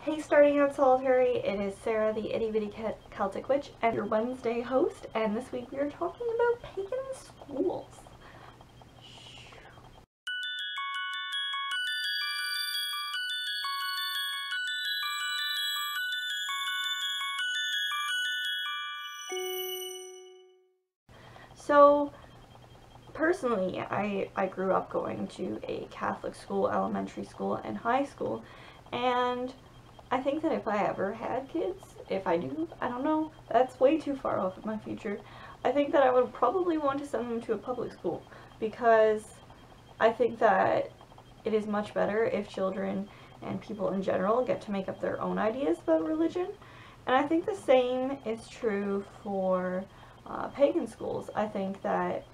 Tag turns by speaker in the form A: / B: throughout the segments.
A: Hey, starting out solitary, it is Sarah, the itty bitty Celtic witch, and your Wednesday host, and this week we are talking about pagan schools. So, personally, I grew up going to a Catholic school, elementary school, and high school, and I think that if I ever had kids, if I do, I don't know, that's way too far off in my future. I think that I would probably want to send them to a public school because I think that it is much better if children and people in general get to make up their own ideas about religion. And I think the same is true for pagan schools. I think that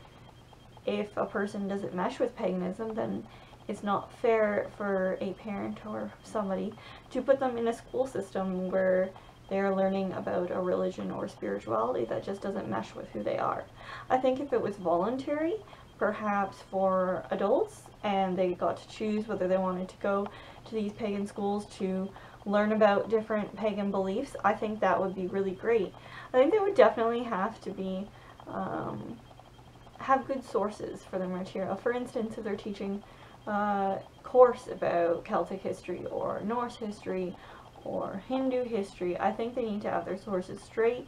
A: if a person doesn't mesh with paganism, then it's not fair for a parent or somebody to put them in a school system where they're learning about a religion or spirituality that just doesn't mesh with who they are. I think if it was voluntary, perhaps for adults, and they got to choose whether they wanted to go to these pagan schools to learn about different pagan beliefs, I think that would be really great. I think they would definitely have to be have good sources for their material. For instance, if they're teaching a course about Celtic history or Norse history or Hindu history, I think they need to have their sources straight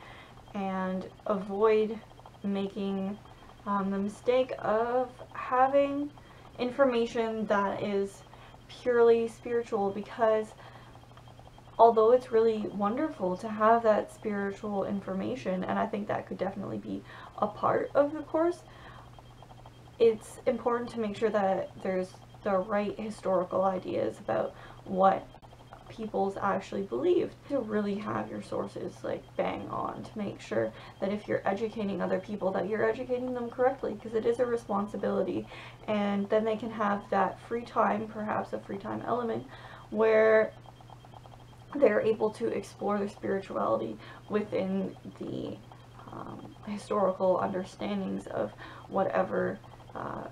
A: and avoid making the mistake of having information that is purely spiritual, because although it's really wonderful to have that spiritual information, and I think that could definitely be a part of the course, it's important to make sure that there's the right historical ideas about what people's actually believed, to really have your sources like bang on, to make sure that if you're educating other people that you're educating them correctly, because it is a responsibility, and then they can have that free time, perhaps a free time element, where they're able to explore their spirituality within the historical understandings of whatever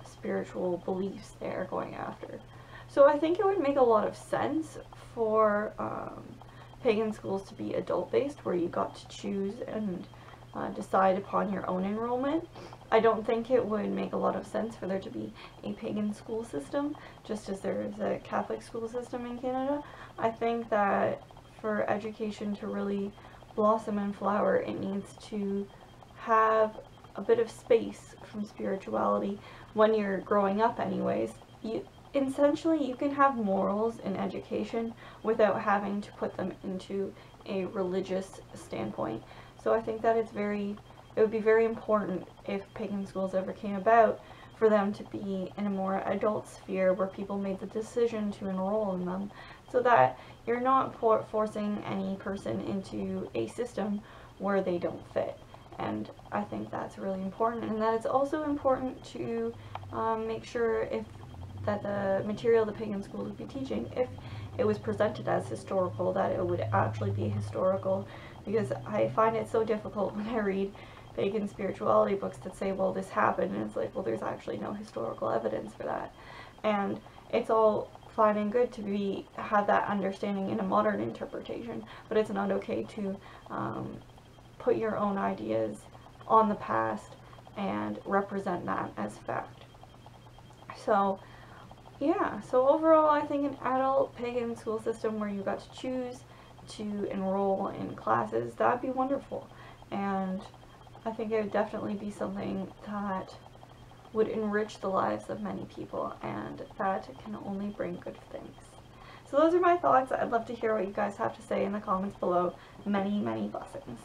A: spiritual beliefs they're going after. So I think it would make a lot of sense for pagan schools to be adult-based, where you got to choose and decide upon your own enrollment. I don't think it would make a lot of sense for there to be a pagan school system, just as there is a Catholic school system in Canada. I think that for education to really blossom and flower, it needs to have a bit of space from spirituality when you're growing up anyways. Essentially, you can have morals in education without having to put them into a religious standpoint. So I think that it would be very important, if pagan schools ever came about, for them to be in a more adult sphere where people made the decision to enroll in them, so that you're not forcing any person into a system where they don't fit. And I think that's really important, and that it's also important to make sure that the material the pagan schools would be teaching, if it was presented as historical, that it would actually be historical, because I find it so difficult when I read pagan spirituality books that say, well, this happened, and it's like, well, there's actually no historical evidence for that. And it's all fine and good to have that understanding in a modern interpretation, but it's not okay to put your own ideas on the past and represent that as fact. So yeah, so overall I think an adult pagan school system where you got to choose to enroll in classes, that'd be wonderful. And I think it would definitely be something that would enrich the lives of many people, and that can only bring good things. So those are my thoughts. I'd love to hear what you guys have to say in the comments below. Many, many blessings.